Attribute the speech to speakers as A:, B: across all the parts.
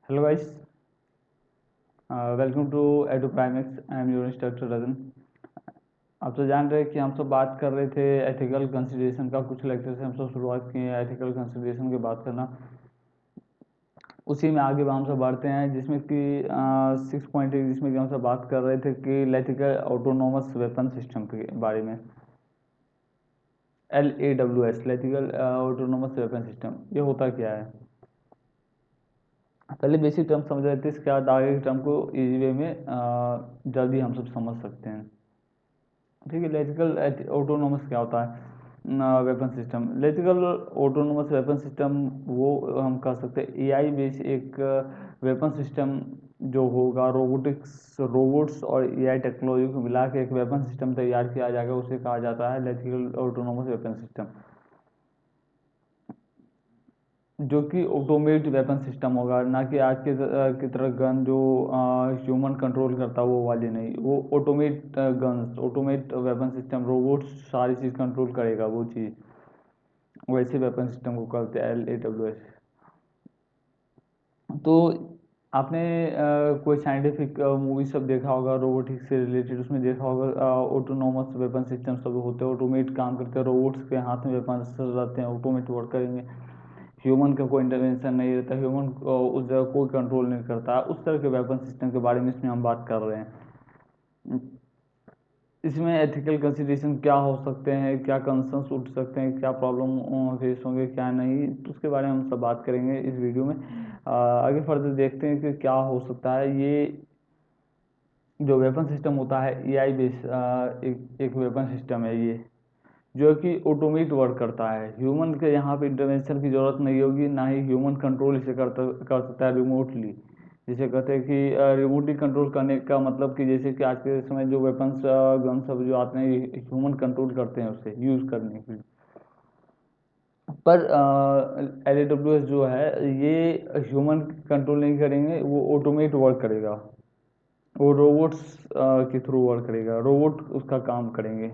A: Hello guys, welcome to Edu Primex. I am your instructor Rajan. आप तो जान रहे हैं कि हम सब बात कर रहे थे एथिकल कंसिडरेशन का। कुछ लेक्चर से हम सब शुरुआत किए एथिकल कंसिडरेशन की बात करना। उसी में आगे हम सब बढ़ते हैं, जिसमें कि 6.1, जिसमें कि हम सब बात कर रहे थे कि लैथिकल ऑटोनोमस वेपन सिस्टम के बारे में। LAWS, लैथिकल ऑटोनोमस वेपन सिस्टम, ये होता क्या है? पहले बेसिक टर्म समझ रहे थे, इसके बाद आगे के टर्म को इजी वे में जल्दी हम सब समझ सकते हैं। ठीक है, लैथिकल ऑटोनोमस क्या होता है? Weapon system. Lethal autonomous weapon system वो हम कह सकते हैं एआई बेस एक वेपन सिस्टम जो होगा, रोबोट्स और एआई टेक्नोलॉजी को मिला के एक वेपन सिस्टम तैयार किया जाएगा, उसे कहा जाता है लैथिकल ऑटोनोमस वेपन सिस्टम। जो कि ऑटोमेट वेपन सिस्टम होगा, ना कि आज की तरह गन जो ह्यूमन कंट्रोल करता है वो वाली नहीं। वो automate guns, automate weapon system, robots सारी चीज़ कंट्रोल करेगा वो चीज़, वैसे वेपन सिस्टम को कहते हैं LAWS। तो आपने कोई साइंटिफिक मूवी सब देखा होगा रोबोटिक्स से रिलेटेड, उसमें देखा होगा ऑटोनोमस वेपन सिस्टम सब होते हैं, ऑटोमेट काम करते हैं, रोबोट्स के हाथ में वेपन रहते हैं, ऑटोमेट वर्क करेंगे, ह्यूमन का कोई इंटरवेंशन नहीं रहता, ह्यूमन उस जगह कोई कंट्रोल नहीं करता। उस तरह के वेपन सिस्टम के बारे में इसमें हम बात कर रहे हैं। इसमें एथिकल कंसिडरेशन क्या हो सकते हैं, क्या कंसर्न्स उठ सकते हैं, क्या प्रॉब्लम फेस होंगे, क्या नहीं, तो उसके बारे में हम सब बात करेंगे इस वीडियो में। आगे फर्दर देखते हैं कि क्या हो सकता है। ये जो वेपन सिस्टम होता है एआई बेस एक वेपन सिस्टम है ये, जो कि ऑटोमेट वर्क करता है। ह्यूमन के यहाँ पे इंटरवेंशन की ज़रूरत नहीं होगी, ना ही ह्यूमन कंट्रोल इसे कर सकता है रिमोटली। जिसे कहते हैं कि रिमोटली कंट्रोल करने का मतलब कि जैसे कि आज के समय जो वेपन्स गन सब जो आते हैं, ह्यूमन कंट्रोल करते हैं उसे यूज़ करने के लिए। पर LAWS जो है ये ह्यूमन कंट्रोल नहीं करेंगे, वो ऑटोमेट वर्क करेगा, वो रोबोट्स के थ्रू वर्क करेगा, रोबोट उसका काम करेंगे।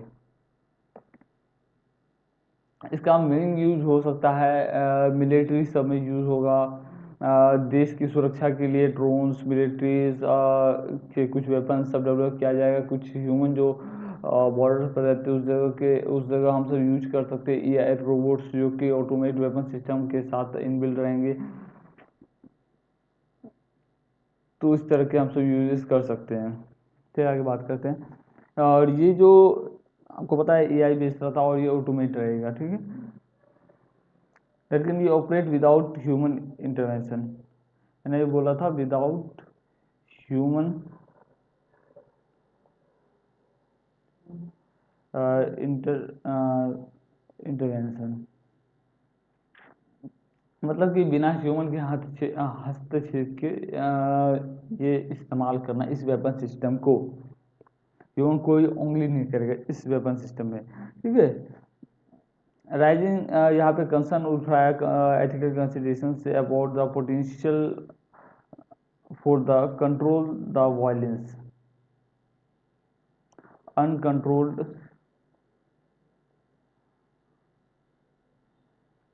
A: इसका मेन यूज हो सकता है मिलिट्री सब में यूज होगा, देश की सुरक्षा के लिए ड्रोन्स, मिलिट्रीज के कुछ वेपन सब डेवलप किया जाएगा। कुछ ह्यूमन जो बॉर्डर पर रहते हैं उस जगह हम सब यूज कर सकते हैं एआई रोबोट्स, जो कि ऑटोमेट वेपन सिस्टम के साथ इनबिल्ड रहेंगे। तो इस तरह के हम सब यूजेस कर सकते हैं। फिर आगे बात करते हैं। और ये जो आपको पता है एआई बेस्ड रहता है और ये ऑटोमेट रहेगा, ठीक है, that can B operate without human intervention. मैंने ये बोला था विदाउट ह्यूमन इंटरवेंशन, मतलब कि बिना ह्यूमन के हस्तक्षेप के ये इस्तेमाल करना इस वेपन सिस्टम को। ह्यूमन कोई उंगली नहीं करेगा इस वेपन सिस्टम में, ठीक है। राइजिंग यहाँ पे कंसर्न उठ रहा है ethical consideration say about the potential for the control the violence, uncontrolled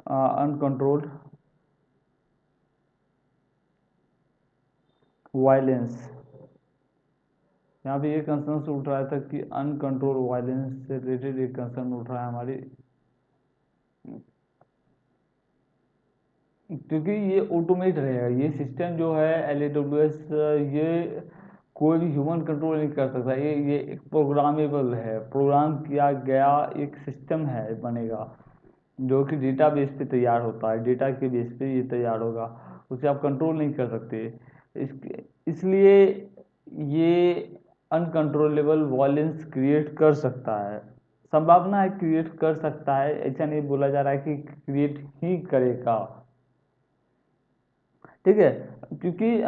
A: uncontrolled violence. यहाँ पे ये कंसर्न उठ रहा था कि अनकंट्रोल वायलेंस से रिलेटेड एक कंसर्न उठ रहा है हमारी, क्योंकि ये ऑटोमेट रहेगा ये सिस्टम जो है LAWS, ये कोई भी ह्यूमन कंट्रोल नहीं कर सकता। ये एक प्रोग्रामेबल है, प्रोग्राम किया गया एक सिस्टम है बनेगा, जो कि डेटा बेस पे तैयार होता है, डेटा के बेस पे ये तैयार होगा, उसे आप कंट्रोल नहीं कर सकते। इसलिए ये अनकंट्रोलेबल वॉयलेंस क्रिएट कर सकता है, संभावना है क्रिएट कर सकता है, ऐसा नहीं बोला जा रहा है कि क्रिएट ही करेगा, ठीक है। क्योंकि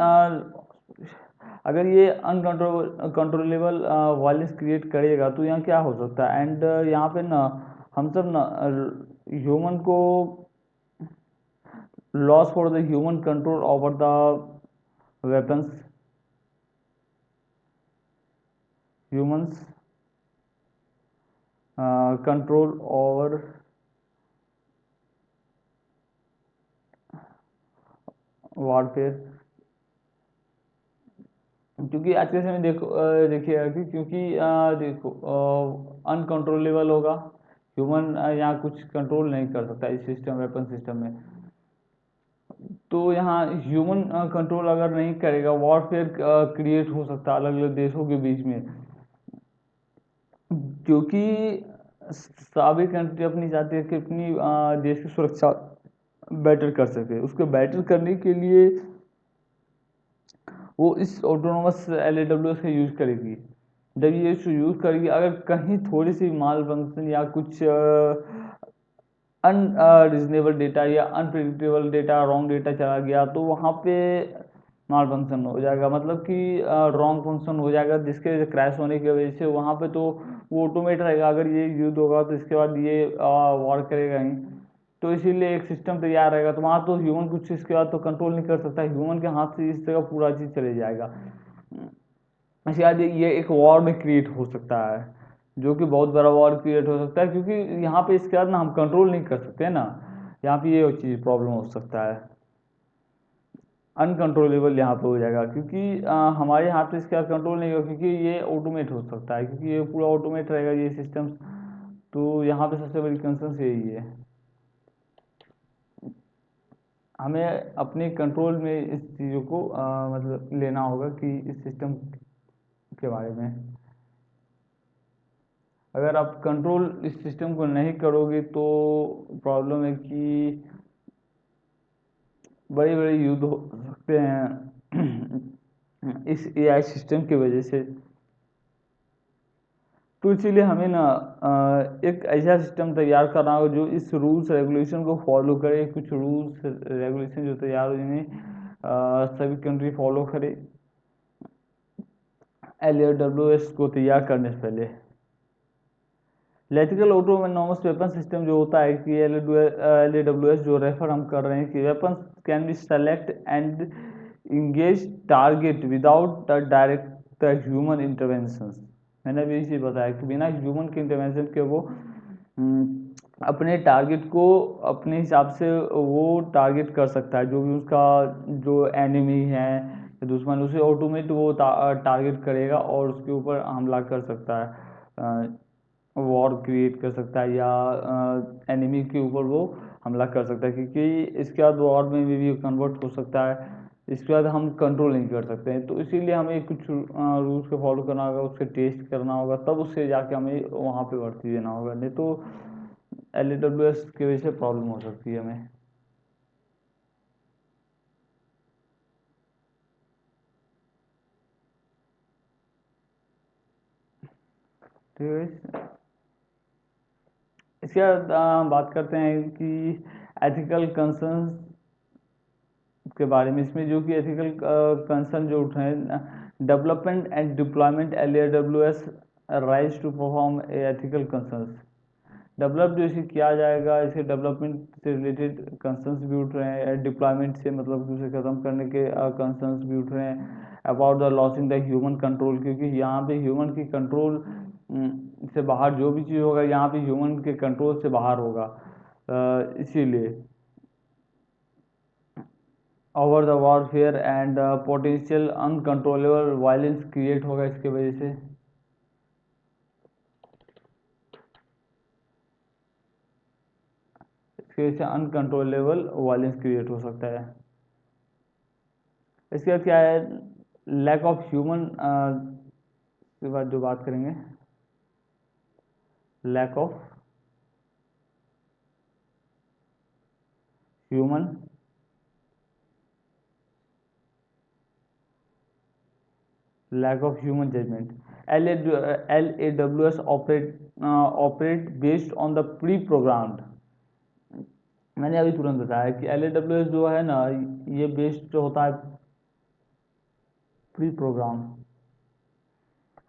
A: अगर ये कंट्रोलेबल वॉयलेंस क्रिएट करेगा तो यहाँ क्या हो सकता है, एंड यहाँ पे ना हम सब ना ह्यूमन को loss for the human control over the weapons, humans control over warfare, क्योंकि आज के समय में देखिएगा कि क्योंकि देखो अनकंट्रोलेबल होगा, ह्यूमन यहाँ कुछ कंट्रोल नहीं कर सकता इस सिस्टम, वेपन सिस्टम में। तो यहाँ ह्यूमन कंट्रोल अगर नहीं करेगा, वॉरफेयर क्रिएट हो सकता है अलग अलग देशों के बीच में, क्योंकि सभी कंट्री अपनी चाहती है कि अपनी देश की सुरक्षा बेटर कर सके। उसको बेटर करने के लिए वो इस ऑटोनोमस LAWS का यूज़ करेगी। जब ये यूज़ करेगी, अगर कहीं थोड़ी सी माल फंक्शन या कुछ अनरीजनेबल डेटा या अनप्रिडिक्टेबल डेटा, रॉन्ग डेटा चला गया, तो वहाँ पे माल फंक्शन हो जाएगा, मतलब कि रॉन्ग फंक्शन हो जाएगा, जिसके वजह से क्रैश होने की वजह से वहाँ पे तो वो ऑटोमेट रहेगा। अगर ये युद्ध होगा तो इसके बाद ये वॉर करेगा ही, तो इसीलिए एक सिस्टम तैयार रहेगा। तो वहाँ तो ह्यूमन कुछ इसके बाद तो कंट्रोल नहीं कर सकता, ह्यूमन के हाथ से इस जगह पूरा चीज़ चले जाएगा। इसके बाद ये एक वॉर में क्रिएट हो सकता है, जो कि बहुत बड़ा वॉर क्रिएट हो सकता है, क्योंकि यहाँ पे इसके बाद ना हम कंट्रोल नहीं कर सकते ना, यहाँ पे ये चीज़ प्रॉब्लम हो सकता है, अनकंट्रोलेबल यहाँ पे हो जाएगा, क्योंकि हमारे हाथ से इसके बाद कंट्रोल नहीं होगा, क्योंकि ये ऑटोमेट हो सकता है, क्योंकि ये पूरा ऑटोमेट रहेगा ये सिस्टम। तो यहाँ पे सबसे बड़ी कंसर्न यही है, हमें अपने कंट्रोल में इस चीज़ों को मतलब लेना होगा कि इस सिस्टम के बारे में। अगर आप कंट्रोल इस सिस्टम को नहीं करोगे तो प्रॉब्लम है कि बड़े बड़े युद्ध हो सकते हैं इस AI सिस्टम की वजह से। तो इसीलिए हमें ना एक ऐसा सिस्टम तैयार करना होगा जो इस रूल्स रेगुलेशन को फॉलो करे। कुछ रूल्स रेगुलेशन जो तैयार हो, जिन्हें सभी कंट्री फॉलो करे LAWS को तैयार करने से पहले। लैथिकल ऑटोनोमस वेपन सिस्टम जो होता है कि LAWS जो रेफर हम कर रहे हैं कि weapons can be select and engage target without direct human intervention. मैंने अभी इसी बताया कि बिना ह्यूमन के इंटरवेंशन के वो अपने टारगेट को अपने हिसाब से वो टारगेट कर सकता है, जो भी उसका जो एनिमी है या दुश्मन, उसे ऑटोमेट वो टारगेट करेगा और उसके ऊपर हमला कर सकता है, वॉर क्रिएट कर सकता है, या एनिमी के ऊपर वो हमला कर सकता है, क्योंकि इसके बाद वॉर में भी कन्वर्ट हो सकता है। इसके बाद हम कंट्रोल नहीं कर सकते हैं, तो इसीलिए हमें कुछ रूल्स को फॉलो करना होगा, उसके टेस्ट करना होगा, तब उससे जाके हमें वहाँ पे भर्ती देना होगा, नहीं तो LAWS की वजह से प्रॉब्लम हो सकती है हमें। ठीक है, इसके बाद बात करते हैं कि एथिकल कंसर्न्स के बारे में। इसमें जो कि एथिकल कंसर्न जो उठ रहे हैं, development and deployment LAWS rise to perform ethical concerns. Develop जो इसे किया जाएगा, इसे डेवलपमेंट से रिलेटेड कंसर्न्स भी उठ रहे हैं, डिप्लॉयमेंट से मतलब उसे ख़त्म करने के कंसर्न्स भी उठ रहे हैं। About the losing the human control, क्योंकि यहाँ पे ह्यूमन की कंट्रोल से बाहर जो भी चीज़ होगा, यहाँ पे ह्यूमन के कंट्रोल से बाहर होगा, इसीलिए over the warfare and potential uncontrollable violence create होगा इसके वजह से। इसकी वजह से अनकंट्रोलेबल वायलेंस क्रिएट हो सकता है। इसके बाद क्या है, लैक ऑफ ह्यूमन के बाद जो बात करेंगे, lack of human lack of human judgment. LAWS operate based on the pre-programmed। मैंने अभी तुरंत बताया कि LAWS जो है ना, ये बेस्ड जो होता है प्री प्रोग्राम।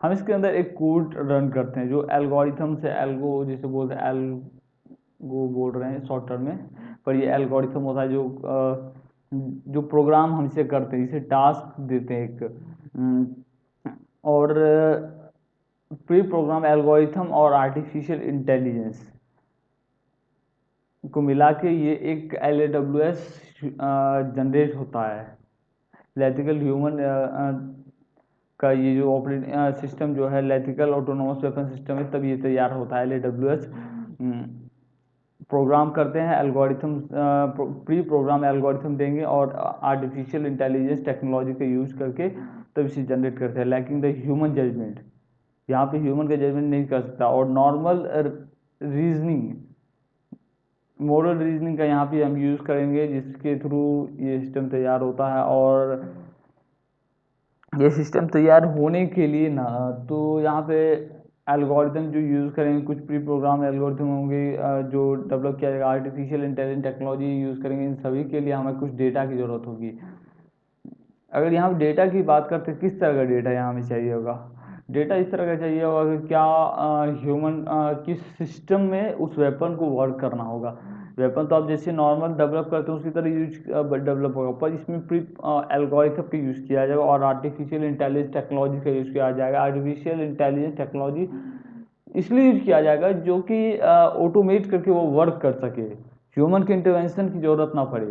A: हम इसके अंदर एक कोड रन करते हैं जो एल्गोरिथम से, एल्गो जिसे बोलते हैं, एल्गो बोल रहे हैं शॉर्ट टर्म में, पर ये एल्गोरिथम होता है जो प्रोग्राम हम इसे करते हैं, इसे टास्क देते हैं एक, और प्री प्रोग्राम एल्गोरिथम और आर्टिफिशियल इंटेलिजेंस को मिला के ये एक LAWS जनरेट होता है। लैथिकल ह्यूमन का ये जो ऑपरेटिंग सिस्टम जो है इलेक्ट्रिकल ऑटोनोमस वेपन सिस्टम है, तब ये तैयार होता है। LAWS प्रोग्राम करते हैं एल्गोरिथम, प्री प्रोग्राम एल्गोरिथम देंगे और आर्टिफिशियल इंटेलिजेंस टेक्नोलॉजी का यूज़ करके तब इसे जनरेट करते हैं, लैकिंग द ह्यूमन जजमेंट। यहाँ पे ह्यूमन का जजमेंट नहीं कर सकता। और नॉर्मल रीजनिंग, मोरल रीजनिंग का यहाँ पे हम यूज़ करेंगे, जिसके थ्रू ये सिस्टम तैयार होता है। और ये सिस्टम तैयार होने के लिए ना, तो यहाँ पे एल्गोरिथम जो यूज़ करेंगे, कुछ प्री प्रोग्राम एल्गोरिथम होंगे जो डेवलप किया जाएगा, आर्टिफिशियल इंटेलिजेंस टेक्नोलॉजी यूज़ करेंगे। इन सभी के लिए हमें कुछ डेटा की ज़रूरत होगी। अगर यहाँ पे डेटा की बात करते हैं, किस तरह का डेटा यहाँ हमें चाहिए होगा? डेटा इस तरह का चाहिए होगा कि क्या ह्यूमन किस सिस्टम में उस वेपन को वर्क करना होगा। वेपन तो आप जैसे नॉर्मल डेवलप करते हैं उसी तरह यूज डेवलप होगा, पर इसमें प्री एल्गोरिथम का यूज़ किया जाएगा और आर्टिफिशियल इंटेलिजेंस टेक्नोलॉजी का यूज़ किया जाएगा। आर्टिफिशियल इंटेलिजेंस टेक्नोलॉजी इसलिए यूज किया जाएगा जो कि ऑटोमेट करके वो वर्क कर सके, ह्यूमन के इंटरवेंशन की ज़रूरत ना पड़े।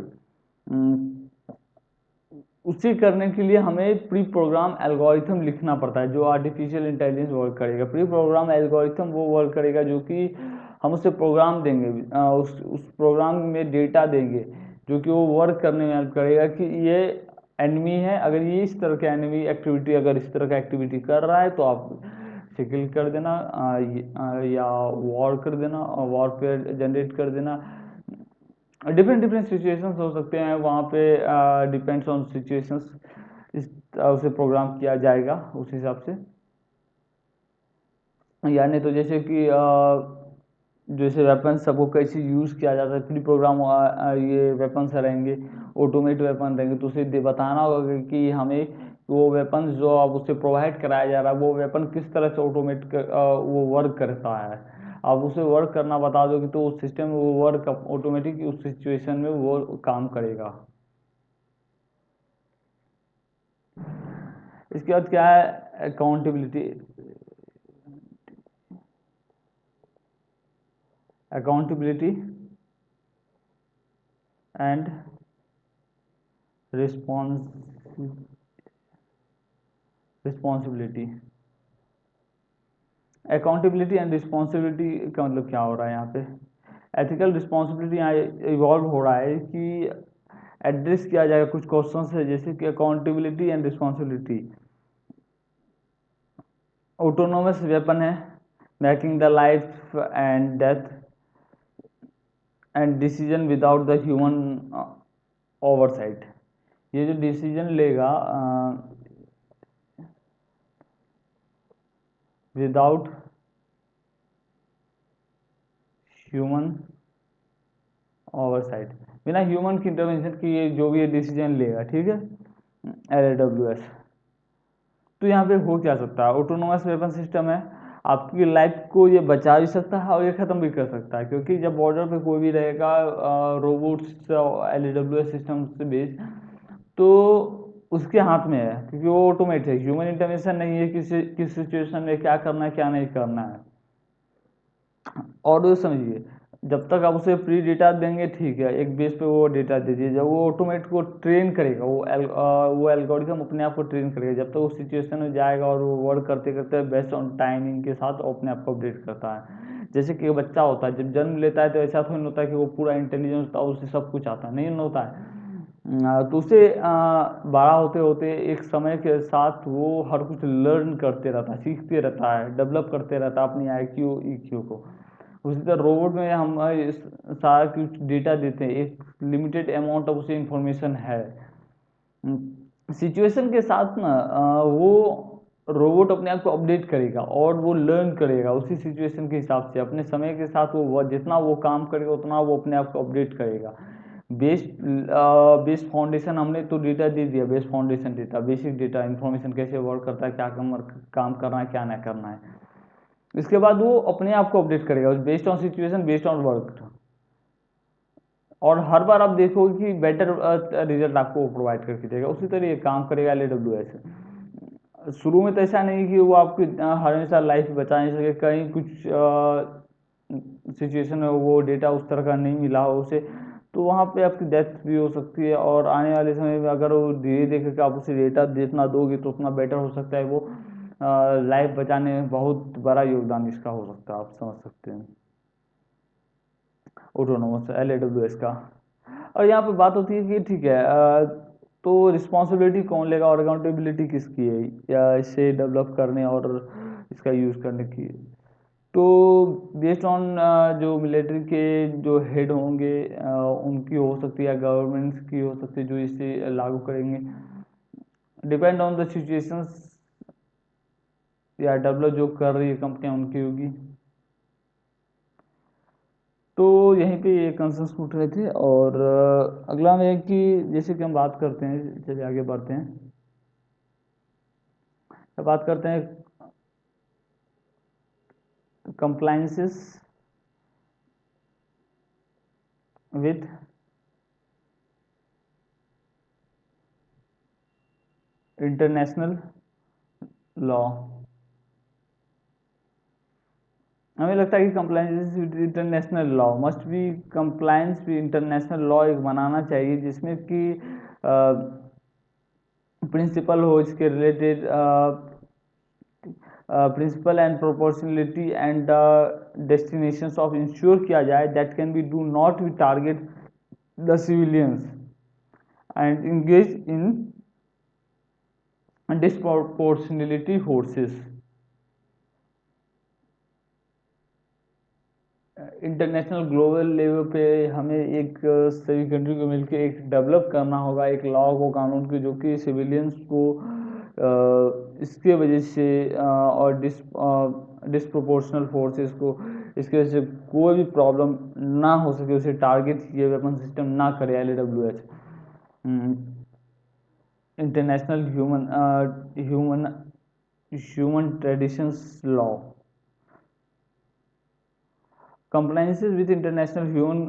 A: उसे करने के लिए हमें प्री प्रोग्राम एल्गोरिथम लिखना पड़ता है जो आर्टिफिशियल इंटेलिजेंस वर्क करेगा। प्री प्रोग्राम एल्गोरिथम वो वर्क करेगा जो कि हम उसे प्रोग्राम देंगे, उस प्रोग्राम में डेटा देंगे जो कि वो वर्क करने में हेल्प करेगा कि ये एनिमी है, अगर ये इस तरह का एनिमी एक्टिविटी, अगर इस तरह का एक्टिविटी कर रहा है तो आप से किल कर देना, या वॉर कर देना, वॉरफेयर जनरेट कर देना। डिफरेंट डिफरेंट सिचुएशंस हो सकते हैं वहाँ पे, डिपेंड्स ऑन सिचुएशंस। इस उसे प्रोग्राम किया जाएगा उस हिसाब से। यानी तो जैसे कि जैसे वेपन्स सबको कैसे यूज़ किया जाता है, प्री प्रोग्राम ये वेपन्स रहेंगे, ऑटोमेट वेपन रहेंगे, तो उसे बताना होगा कि हमें वो वेपन जो अब उससे प्रोवाइड कराया जा रहा है वो वेपन किस तरह से ऑटोमेट वो वर्क करता है। आप उसे वर्क करना बता दोगे तो उस सिस्टम में वो वर्क ऑटोमेटिक उस सिचुएशन में वो काम करेगा। इसके बाद क्या है? Accountability. Accountability and responsibility. Accountability and responsibility का मतलब क्या हो रहा है यहाँ पे? एथिकल रिस्पॉन्सिबिलिटी यहाँ इवॉल्व हो रहा है कि एड्रेस किया जाएगा कुछ क्वेश्चन है, जैसे कि accountability and responsibility. Autonomous weapon है, making the life and death and decision without the human oversight. ये जो डिसीजन लेगा विदाउट ह्यूमन ओवरसाइट, बिना ह्यूमन की इंटरवेंशन की ये जो भी ये डिसीजन लेगा, ठीक है, LAWS। तो यहाँ पे हो क्या सकता है? ऑटोनोमस वेपन सिस्टम है, आपकी लाइफ को ये बचा भी सकता है और ये ख़त्म भी कर सकता है, क्योंकि जब बॉर्डर पे कोई भी रहेगा रोबोट्स LAWS सिस्टम से बेस्ड, तो उसके हाथ में है, क्योंकि वो ऑटोमेट है, ह्यूमन इंटरवेंशन नहीं है किस सिचुएशन में क्या करना है क्या नहीं करना है। और वो समझिए, जब तक आप उसे प्री डेटा देंगे ठीक है, एक बेस पे वो डेटा दीजिए, जब वो ऑटोमेट को ट्रेन करेगा, वो एल्गोरिथम अपने आप को ट्रेन करेगा, जब तक उस सिचुएशन में जाएगा और वो वर्क करते करते बेस्ट ऑन टाइमिंग के साथ अपने आप को अपडेट करता है। जैसे कि बच्चा होता है, जब जन्म लेता है तो ऐसा थोड़ी होता है कि वो पूरा इंटेलिजेंस होता है, उसे सब कुछ आता है, नहीं होता है। तो उसे बड़ा होते होते एक समय के साथ वो हर कुछ लर्न करते रहता है, सीखते रहता है, डेवलप करते रहता है अपनी IQ EQ को। उसी तरह रोबोट में हम सारा कुछ डेटा देते हैं, एक लिमिटेड अमाउंट ऑफ उसे इंफॉर्मेशन है। सिचुएशन के साथ ना वो रोबोट अपने आप को अपडेट करेगा और वो लर्न करेगा उसी सिचुएशन के हिसाब से, अपने समय के साथ वो जितना वो काम करेगा उतना वो अपने आप को अपडेट करेगा। बेस्ड फाउंडेशन हमने तो डेटा दे दिया, based foundation data, basic data, information कैसे वर्क करता है, क्या काम करना है क्या नहीं करना है। इसके बाद वो अपने आप को अपडेट करेगा based on situation, based on work, और हर बार आप देखोगे कि बेटर रिजल्ट आपको प्रोवाइड करके देगा। उसी तरह ये काम करेगा LAWS। शुरू में तो ऐसा नहीं कि वो आपकी हमेशा लाइफ बचा नहीं सके, कहीं कुछ सिचुएशन में वो डेटा उस तरह का नहीं मिला हो उसे, तो वहाँ पे आपकी डेथ भी हो सकती है, और आने वाले समय में अगर वो धीरे धीरे करके आप उसे डेटा जितना दोगे तो उतना बेटर हो सकता है, वो लाइफ बचाने में बहुत बड़ा योगदान इसका हो सकता है, आप समझ सकते हैं ऑटोनोमस LAWS का। और यहाँ पे बात होती है कि ठीक है, तो रिस्पॉन्सिबिलिटी कौन लेगा और अकाउंटेबिलिटी किसकी है या इसे डेवलप करने और इसका यूज़ करने की। तो बेस्ड ऑन जो मिलिट्री के जो हेड होंगे उनकी हो सकती है, गवर्नमेंट्स की हो सकती है जो इसे लागू करेंगे, डिपेंड ऑन द सिचुएशंस, या डेवलप जो कर रही है कंपनियां उनकी होगी। तो यहीं पे ये कंसर्न्स उठ रहे थे। और अगला में है कि जैसे कि हम बात करते हैं, चलिए आगे बढ़ते हैं, तो बात करते हैं कंप्लायंसेस विथ इंटरनेशनल लॉ। हमें लगता है कि compliance with international law must be compliance with international law एक बनाना चाहिए, जिसमें कि प्रिंसिपल हो इसके related, principle and proportionality and destinations of ensure किया जाए that can be do not be target the civilians and engage in disproportionality forces. International global level पे हमें एक सभी कंट्री को मिलकर एक डेवलप करना होगा एक लॉ को, कानून की, जो कि सिविलियंस को इसके वजह से और डिस्प्रोपोर्शनल फोर्सेस को इसके वजह से कोई भी प्रॉब्लम ना हो सके, उसे टारगेट ये वेपन सिस्टम ना करे LAWS। International human traditions law compliances with international human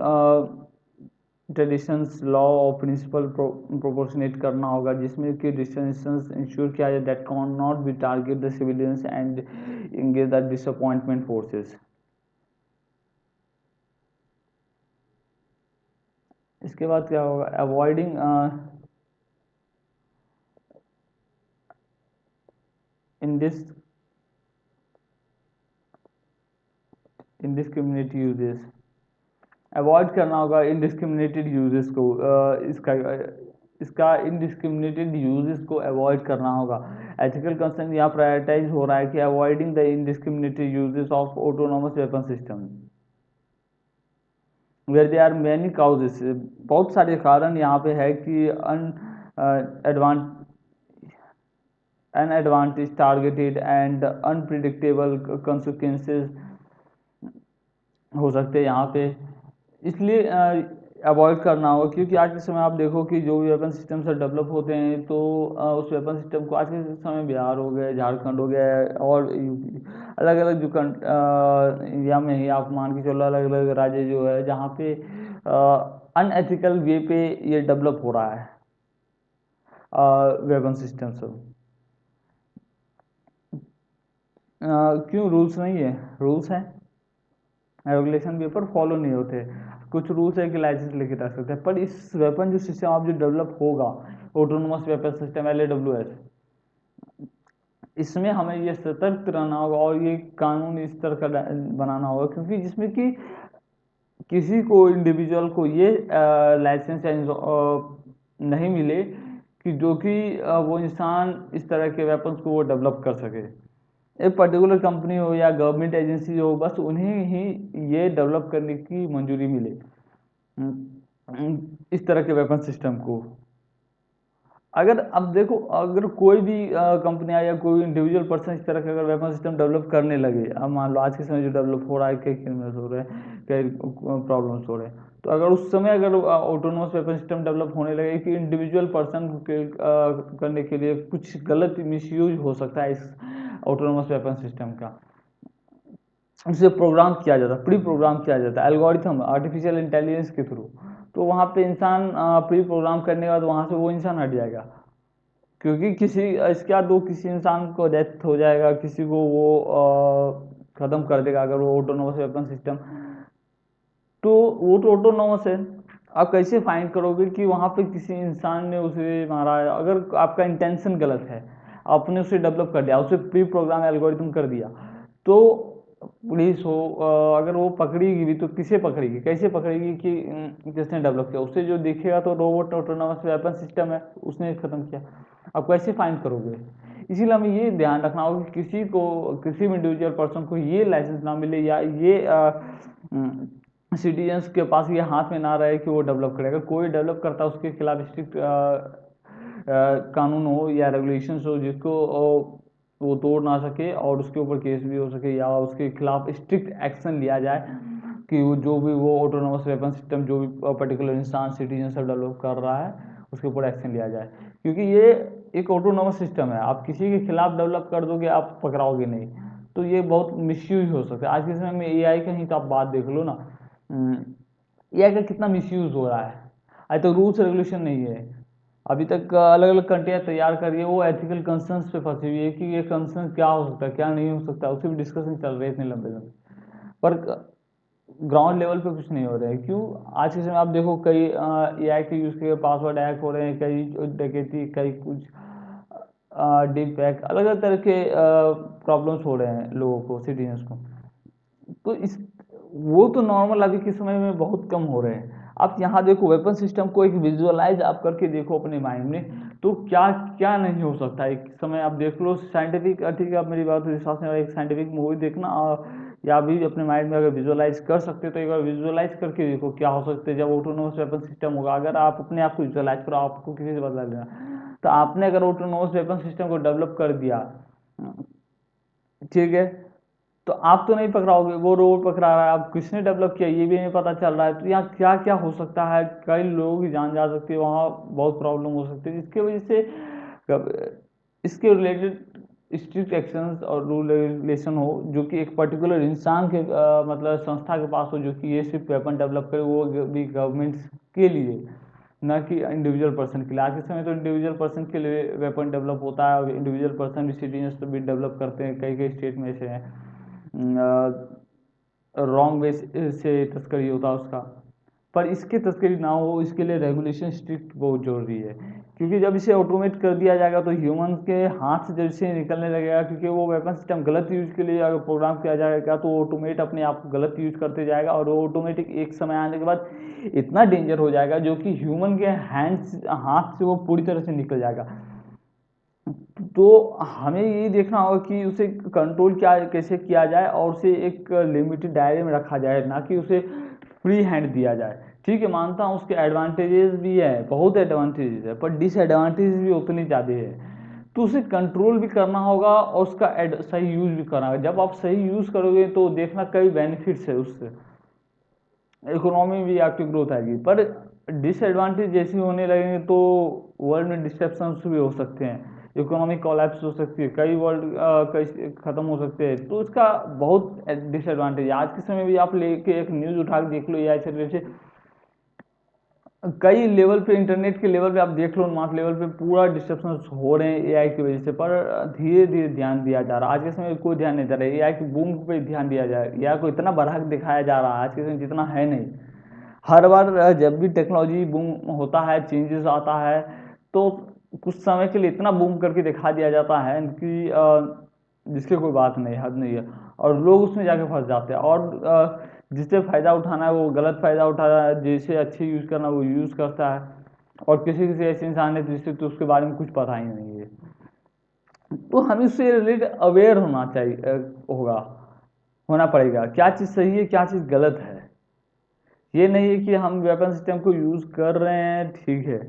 A: traditions law और प्रिंसिपल प्रोपोर्शनेट करना होगा, जिसमें कि डिस्टेंसेस इंश्योर किया जाए that can not be target the civilians and engage the disappointment forces. इसके बाद क्या होगा, अवॉइडिंग इनडिस्क्रिमिनेट यूजेस, अवॉइड करना होगा इनडिस्क्रिमिनेटेड यूजेस को, इसका इनडिस्क्रिमिनेटेड यूजेस को अवॉइड करना होगा। एथिकल कंसर्न यहाँ प्रायोरिटाइज हो रहा है कि avoiding the indiscriminated uses of autonomous weapon system where they are many causes. बहुत सारे कारण यहाँ पे है कि unadvantage targeted and unpredictable consequences हो सकते हैं यहाँ पे, इसलिए अवॉइड करना होगा। क्योंकि आज के समय आप देखो कि जो भी वेपन सिस्टम से डेवलप होते हैं, तो उस वेपन सिस्टम को आज के समय बिहार हो गया, झारखंड हो गया, और अलग अलग जो इंडिया में ही आप मान के चलो, अलग अलग राज्य जो है जहाँ पे अनएथिकल वे पे ये डेवलप हो रहा है वेपन सिस्टम सब। क्यों रूल्स नहीं है? रूल्स हैं, रेगुलेशन पेपर फॉलो नहीं होते। कुछ रूल्स है कि लाइसेंस लेके रख सकते हैं, पर इस वेपन जो सिस्टम आप जो डेवलप होगा ऑटोनोमस वेपन सिस्टम LAWS, इसमें हमें ये सतर्क रहना होगा और ये कानून इस तरह का बनाना होगा, क्योंकि जिसमें कि किसी को, इंडिविजुअल को ये लाइसेंस या नहीं मिले कि जो कि वो इंसान इस तरह के वेपन्स को वो डेवलप कर सके। एक पर्टिकुलर कंपनी हो या गवर्नमेंट एजेंसी हो, बस उन्हें ही ये डेवलप करने की मंजूरी मिले इस तरह के वेपन सिस्टम को। अगर अब देखो, अगर कोई भी कंपनियां या कोई इंडिविजुअल पर्सन इस तरह का अगर वेपन सिस्टम डेवलप करने लगे, अब मान लो आज के समय जो डेवलप हो रहा है, कई क्रिमिनल्स हो रहे हैं, कई प्रॉब्लम्स हो रहे हैं, तो अगर उस समय अगर ऑटोनोमस वेपन सिस्टम डेवलप होने लगे कि इंडिविजुअल पर्सन के करने के लिए कुछ गलत मिसयूज हो सकता है इस ऑटोनोमस वेपन सिस्टम का, उसे प्रोग्राम किया जाता है, प्री प्रोग्राम किया जाता है एल्गोरिथम आर्टिफिशियल इंटेलिजेंस के थ्रू, तो वहाँ पे इंसान प्री प्रोग्राम करने के बाद वहाँ से वो इंसान हट जाएगा, क्योंकि किसी इसके बाद वो किसी इंसान को डेथ हो जाएगा, किसी को वो ख़त्म कर देगा अगर वो ऑटोनोमस वेपन सिस्टम, तो वो तो ऑटोनोमस है, आप कैसे फाइंड करोगे कि वहाँ पे किसी इंसान ने उसे मारा है? अगर आपका इंटेंशन गलत है, आपने उसे डेवलप कर दिया, उसे प्री प्रोग्राम एल्गोरिथम कर दिया, तो पुलिस हो अगर वो पकड़ेगी भी तो किसे पकड़ेगी, कैसे पकड़ेगी कि किसने डेवलप किया? उसे जो दिखेगा तो रोबोट ऑटोनोमस वेपन सिस्टम है, उसने खत्म किया। आप कैसे फाइंड करोगे? इसीलिए हमें ये ध्यान रखना होगा कि किसी भी इंडिविजुअल पर्सन को ये लाइसेंस ना मिले या ये सिटीजन्स के पास ये हाथ में ना रहे कि वो डेवलप करेगा। कोई डेवलप करता है उसके खिलाफ स्ट्रिक्ट कानून हो या रेगुलेशंस हो जिसको वो तोड़ ना सके और उसके ऊपर केस भी हो सके या उसके खिलाफ स्ट्रिक्ट एक्शन लिया जाए कि जो भी वो ऑटोनोमस वेपन सिस्टम जो भी पर्टिकुलर इंसान सिटीजन सब डेवलप कर रहा है उसके ऊपर एक्शन लिया जाए। क्योंकि ये एक ऑटोनोमस सिस्टम है, आप किसी के खिलाफ डेवलप कर दोगे आप पकड़ाओगे नहीं, तो ये बहुत मिसयूज हो सकता है। आज के समय में एआई का ही तो आप बात देख लो ना, एआई का कितना मिसयूज हो रहा है। आज तो रूल्स रेगुलेशन नहीं है। अभी तक अलग अलग कंट्रियाँ तैयार कर रही है, वो एथिकल कंसर्न्स पे फंसी हुई है कि ये कंसर्न क्या हो सकता है क्या नहीं हो सकता, उससे भी डिस्कशन चल रहे हैं इतने लंबे लंबे, पर ग्राउंड लेवल पे कुछ नहीं हो रहा है। क्यों? आज के समय आप देखो कई एआई के यूज़ के पासवर्ड हैक हो रहे हैं, कई डकैती, कई कुछ डीप हैक, अलग अलग तरह के प्रॉब्लम्स हो रहे हैं लोगों को, सिटीजन्स को। तो इस वो तो नॉर्मल अभी के समय में बहुत कम हो रहे हैं। आप यहाँ देखो वेपन सिस्टम को एक विजुअलाइज आप करके देखो अपने माइंड में, तो क्या क्या नहीं हो सकता है। एक समय आप देख लो साइंटिफिक, ठीक है आप मेरी बात विश्वास नहीं, एक साइंटिफिक मूवी देखना या भी अपने माइंड में अगर विजुअलाइज कर सकते हो तो एक बार विजुअलाइज करके देखो क्या हो सकता है जब ऑटोनोमस वेपन सिस्टम होगा। अगर आप अपने आप को विजुअलाइज करो, आपको किसी से बदला लेना, तो आपने अगर ऑटोनोमस वेपन सिस्टम को डेवलप कर दिया, ठीक है, तो आप तो नहीं पकड़ाओगे, वो रोबोट पकड़ा रहा है, अब किसने डेवलप किया ये भी नहीं पता चल रहा है। तो यहाँ क्या क्या हो सकता है, कई लोगों की जान जा सकती है, वहाँ बहुत प्रॉब्लम हो सकती है, जिसकी वजह से इसके रिलेटेड स्ट्रिक्ट एक्शंस और रूल रेगुलेशन हो जो कि एक पर्टिकुलर इंसान के मतलब संस्था के पास हो जो कि ये सिर्फ वेपन डेवलप करे, वो भी गवर्नमेंट्स के लिए, ना कि इंडिविजुअल पर्सन के लिए। आज के समय तो इंडिविजुअल पर्सन के लिए वेपन डेवलप होता है और इंडिविजुअल पर्सन भी सिटीजन्स भी डेवलप करते हैं। कई कई स्टेट में ऐसे हैं रॉन्ग वे से तस्करी होता है उसका, पर इसके तस्करी ना हो इसके लिए रेगुलेशन स्ट्रिक्ट बहुत जरूरी है। क्योंकि जब इसे ऑटोमेट कर दिया जाएगा तो ह्यूमन के हाथ से जब इसे निकलने लगेगा, क्योंकि वो वेपन सिस्टम गलत यूज के लिए अगर प्रोग्राम किया जाएगा तो ऑटोमेट अपने आप को गलत यूज करते जाएगा और वो ऑटोमेटिक एक समय आने के बाद इतना डेंजर हो जाएगा जो कि ह्यूमन के हाथ से वो पूरी तरह से निकल जाएगा। तो हमें ये देखना होगा कि उसे कंट्रोल क्या कैसे किया जाए और उसे एक लिमिटेड दायरे में रखा जाए, ना कि उसे फ्री हैंड दिया जाए। ठीक है, मानता हूँ उसके एडवांटेजेस भी है, बहुत एडवांटेजेस है, पर डिसएडवांटेज भी उतनी ज़्यादा है। तो उसे कंट्रोल भी करना होगा और उसका सही यूज़ भी करना होगा। जब आप सही यूज़ करोगे तो देखना कई बेनिफिट्स है उससे, इकोनॉमी में भी आपकी ग्रोथ आएगी। पर डिसएडवांटेज जैसे होने लगेंगे तो वर्ल्ड में डिस्ट्रप्शंस भी हो सकते हैं, इकोनॉमिक कोलैप्स हो सकती है, कई वर्ल्ड कई खत्म हो सकते हैं। तो इसका बहुत डिसएडवांटेज है। आज के समय भी आप लेके एक न्यूज़ उठा के देख लो एआई से रिलेटेड, कई लेवल पे इंटरनेट के लेवल पे आप देख लो, मास लेवल पे पूरा डिस्ट्रप्शन हो रहे हैं एआई की वजह से। पर धीरे धीरे ध्यान दिया जा रहा है, आज के समय में कोई ध्यान नहीं दे रहा है, एआई की बूम पे ध्यान दिया जाए, एआई को इतना बढ़ा के दिखाया जा रहा है आज के समय जितना है नहीं। हर बार जब भी टेक्नोलॉजी बूम होता है, चेंजेस आता है, तो कुछ समय के लिए इतना बूम करके दिखा दिया जाता है कि जिसकी कोई बात नहीं, हद नहीं है, और लोग उसमें जाके फंस जाते हैं और जिससे फ़ायदा उठाना है वो गलत फ़ायदा उठा रहा है, जिसे अच्छे यूज़ करना है वो यूज़ करता है, और किसी किसी ऐसे इंसान है जिससे तो उसके बारे में कुछ पता ही नहीं है। तो हमें उससे रिलेटेड अवेयर होना चाहिए, होगा, होना पड़ेगा क्या चीज़ सही है क्या चीज़ गलत है। ये नहीं है कि हम वेपन सिस्टम को यूज़ कर रहे हैं, ठीक है,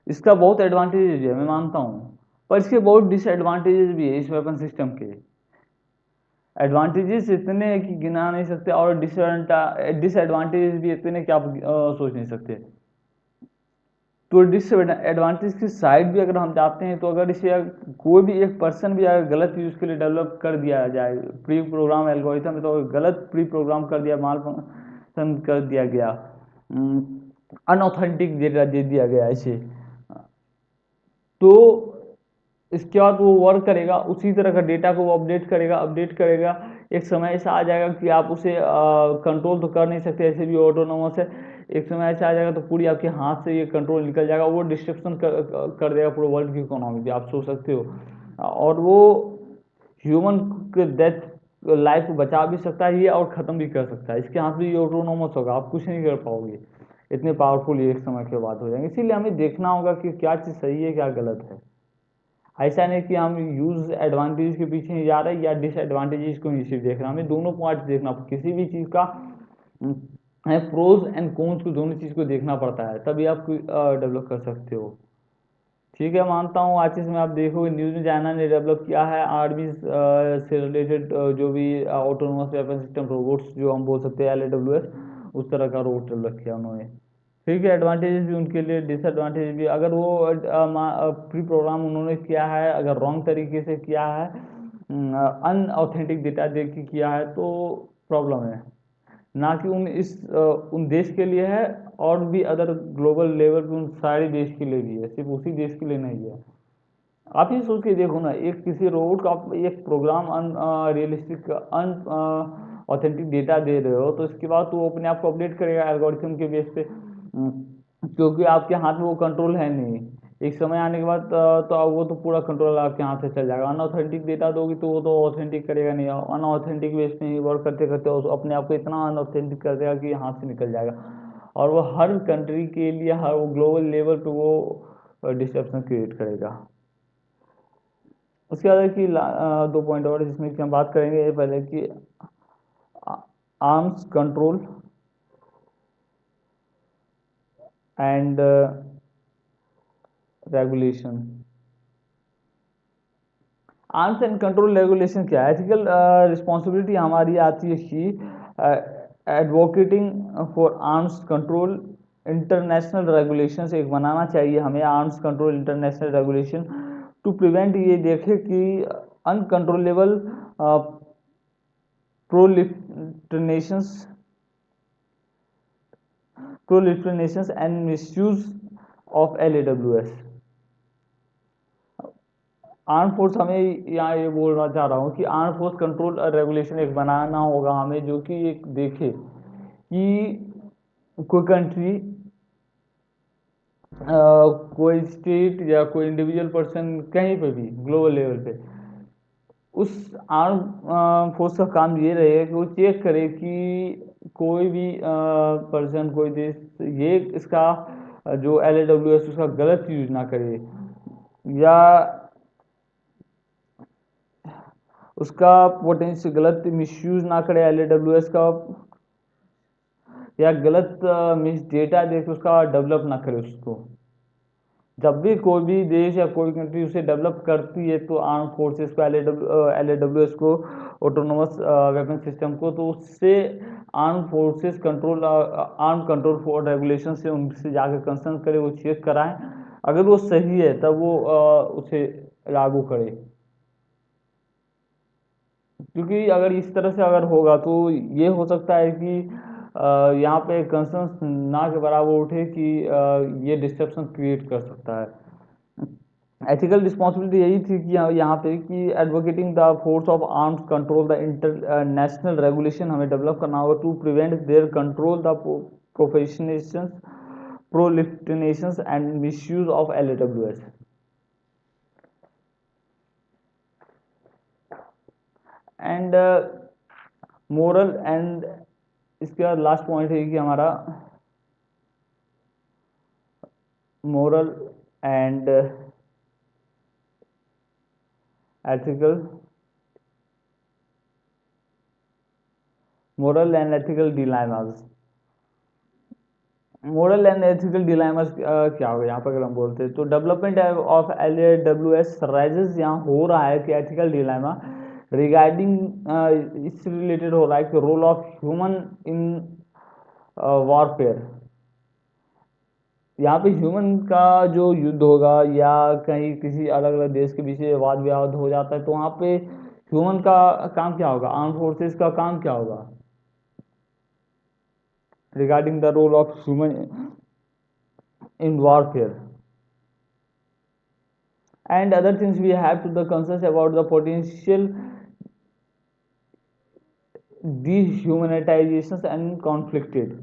A: इसका बहुत एडवांटेज है मैं मानता हूँ, पर इसके बहुत डिसएडवांटेजेस भी है। इस वेपन सिस्टम के एडवांटेजेस इतने हैं कि गिना नहीं सकते और डिसएडवांटेजेस भी इतने कि आप सोच नहीं सकते। तो डिसएडवांटेज की साइड भी अगर हम जाते हैं तो अगर इसे कोई भी एक पर्सन भी अगर गलत यूज़ के लिए डेवलप कर दिया जाए, प्री प्रोग्राम एल्गोरिथम तो गलत प्री प्रोग्राम कर दिया, माल कर दिया गया, अनऑथेंटिक डेटा दे दिया गया इसे, तो इसके बाद वो वर्क करेगा, उसी तरह का डेटा को वो अपडेट करेगा। एक समय ऐसा आ जाएगा कि आप उसे कंट्रोल तो कर नहीं सकते, ऐसे भी ऑटोनोमस है, एक समय ऐसा आ जाएगा तो पूरी आपके हाथ से ये कंट्रोल निकल जाएगा, वो डिस्ट्रप्शन कर देगा पूरे वर्ल्ड की इकोनॉमी की, आप सोच सकते हो। और वो ह्यूमन के डेथ लाइफ को बचा भी सकता है ये, और ख़त्म भी कर सकता है। इसके हाथ में ये ऑटोनोमस होगा, आप कुछ नहीं कर पाओगे, इतने पावरफुल ये एक समय के बाद हो जाएंगे। इसीलिए हमें देखना होगा कि क्या चीज़ सही है क्या गलत है। ऐसा नहीं कि हम यूज एडवांटेज के पीछे नहीं जा रहे या डिसएडवांटेजेस को नहीं सिर्फ देख रहे हैं, हमें दोनों पार्ट देखना, किसी भी चीज़ का प्रोज एंड कॉन्स को, दोनों चीज़ को देखना पड़ता है, तभी आप डेवलप कर सकते हो। ठीक है, मानता हूँ आज इसमें आप देखोगे न्यूज़ में चाइना ने डेवलप किया है आर्मी से रिलेटेड जो भी ऑटोनोमस वेपन सिस्टम रोबोट्स, जो हम बोल सकते हैं LAWS, उस तरह का रोबोट डेवलप किया उन्होंने। ठीक है, एडवांटेजेस भी उनके लिए, डिसएडवांटेज भी। अगर वो प्री प्रोग्राम उन्होंने किया है, अगर रॉन्ग तरीके से किया है, अनऑथेंटिक डेटा दे के किया है, तो प्रॉब्लम है। ना कि उन देश के लिए है, और भी अदर ग्लोबल लेवल पे उन सारे देश के लिए भी है, सिर्फ उसी देश के लिए नहीं है। आप ये सोच के देखो ना, एक किसी रोबोट का आप एक प्रोग्राम रियलिस्टिक अन ऑथेंटिक डेटा दे रहे हो, तो इसके बाद तो वो अपने आप को अपडेट करेगा एल्गोरिथम के बेस पे, क्योंकि आपके हाथ में वो कंट्रोल है नहीं। एक समय आने के बाद तो वो तो पूरा कंट्रोल आपके हाथ से चल जाएगा। अनऑथेंटिक डेटा दोगी तो वो तो ऑथेंटिक करेगा नहीं, अनऑथेंटिक बेस पे ही वर्क करते करते वो अपने आप को इतना अनऑथेंटिक कर देगा कि हाथ से निकल जाएगा, और वो हर कंट्री के लिए, हर वो ग्लोबल लेवल पे वो डिस्ट्रप्शन क्रिएट करेगा। उसके बाद है कि दो पॉइंट और जिसमें कि हम बात करेंगे। पहले कि arms control and regulation. Arms and control regulation क्या है? एथिकल रिस्पॉन्सिबिलिटी हमारी आती है कि advocating for arms control international regulations एक बनाना चाहिए हमें, arms control international regulation, to prevent, ये देखे कि uncontrollable proliferations and misuse of LAWS। Arm force, हमें यहाँ ये बोलना चाह रहा हूँ कि आर्म फोर्स कंट्रोल रेगुलेशन एक बनाना होगा हमें, जो कि एक देखे कि कोई कंट्री, कोई स्टेट या कोई इंडिविजुअल पर्सन कहीं पे भी ग्लोबल लेवल पे, उस आर्म फोर्स का काम ये रहेगा कि वो चेक करे कि कोई भी पर्सन, कोई देश ये इसका जो LAWS उसका गलत यूज ना करे, या उसका पोटेंशियल गलत मिसयूज ना करे LAWS का, या गलत मिस डेटा दे के उसका डेवलप ना करे उसको। जब भी कोई भी देश या कोई कंट्री उसे डेवलप करती है, तो आर्म फोर्सेस को, LAWS को, ऑटोनोमस वेपन सिस्टम को, तो उससे arm forces control, arm control for regulation से उनसे जाकर कंसर्न करे, वो चेक कराएं, अगर वो सही है तब वो उसे लागू करे। क्योंकि अगर इस तरह से अगर होगा तो ये हो सकता है कि यहाँ पे कंसर्न ना के बराबर उठे कि ये डिस्ट्रप्शन क्रिएट कर सकता है। एथिकल रिस्पॉन्सिबिलिटी यही थी कि यहाँ पे कि advocating the force of arms control the international regulation हमें डेवलप करना होगा, to prevent their control the professionation proliferations and misuse of LAWS। And moral and, इसके बाद लास्ट पॉइंट है कि हमारा moral and ethical, moral and ethical dilemmas. Moral and ethical dilemmas क्या होगा यहाँ पर अगर हम बोलते हैं, तो डेवलपमेंट ऑफ LAWS राइजेस, यहाँ हो रहा है कि एथिकल डिलाइमा रिगार्डिंग, इससे रिलेटेड हो रहा है कि role of human in warfare. यहाँ पे ह्यूमन का जो युद्ध होगा, या कहीं किसी अलग अलग देश के बीच वाद विवाद हो जाता है, तो वहाँ पे ह्यूमन का काम क्या होगा, आर्म फोर्सेस का काम क्या होगा, regarding the role of human in warfare and other things, we have to the concerns about the potential dehumanizations and conflicted,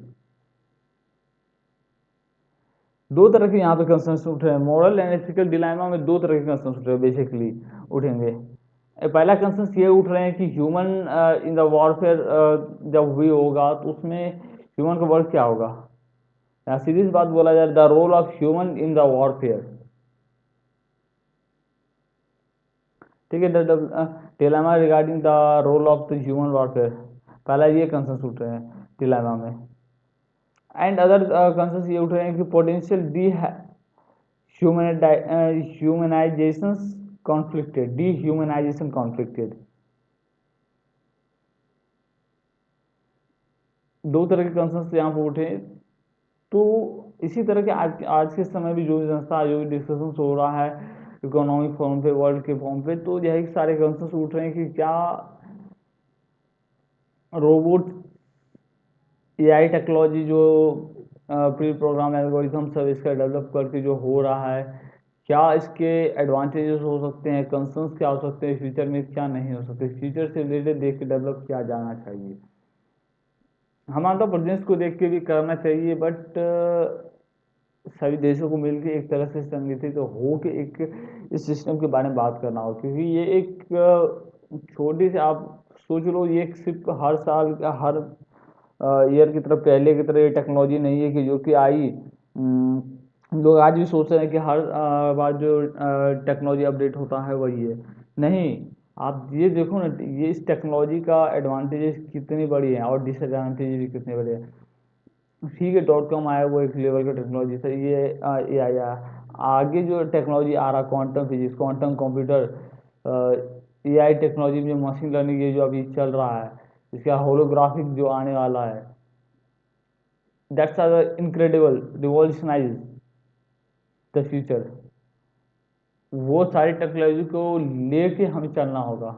A: दो तरह के यहाँ पे कंसर्न्स उठ रहे हैं। मॉरल एंड एथिकल डिलेमा में दो तरह के कंसर्न्स उठ रहे हैं बेसिकली उठेंगे। पहला कंसर्न्स ये उठ रहे हैं कि ह्यूमन इन द वॉरफेयर जब हुई होगा तो उसमें ह्यूमन का वर्क क्या होगा। यहाँ सीधी सी बात बोला जाए, the role of human in the warfare, ठीक है। Dilemma regarding the role of the human warfare, पहला ये कंसर्न्स उठ रहे हैं डिलेमा में। एंड अदर कंसर्न्स ये उठ रहे हैं कि potential D humanisation conflicted, dehumanisation conflicted. दो तरह के कंसर्न्स यहाँ पर उठे। तो इसी तरह के आज के समय भी जो संस्था जो डिस्कशन हो रहा है इकोनॉमिक फोरम पे, वर्ल्ड के फोरम पे, तो यही सारे कंसर्न्स उठ रहे हैं कि क्या रोबोट एआई टेक्नोलॉजी जो प्री प्रोग्राम एल्गोरिथम सब इसका डेवलप करके जो हो रहा है, क्या इसके एडवांटेजेस हो सकते हैं, कंसर्न्स क्या हो सकते हैं, फ्यूचर में क्या नहीं हो सकते, फ्यूचर से रिलेटेड देख के डेवलप किया जाना चाहिए। हमारा तो प्रेजेंस को देख के भी करना चाहिए, बट सभी देशों को मिलकर एक तरह से संगठित हो के एक इस सिस्टम के बारे में बात करना हो, क्योंकि ये एक छोटी से आप सोच लो, ये सिर्फ हर साल हर ईयर की तरफ पहले की तरह ये टेक्नोलॉजी नहीं है कि जो कि आई। लोग आज भी सोच रहे हैं कि हर बार जो टेक्नोलॉजी अपडेट होता है वही है। नहीं, आप ये देखो ना, ये इस टेक्नोलॉजी का एडवांटेजेस कितनी बड़ी है और डिसएडवांटेज भी कितने बड़े हैं। ठीक है, .com आया वो एक लेवल का टेक्नोलॉजी था, ये ए आई आया। आगे जो टेक्नोलॉजी आ रहा, quantum physics, quantum computer, A I technology में मशीन लर्निंग, ये जो अभी चल रहा है, इसका होलोग्राफिक जो आने वाला है, that's are incredible, revolutionise the future. वो सारी टेक्नोलॉजी को लेके हमें चलना होगा।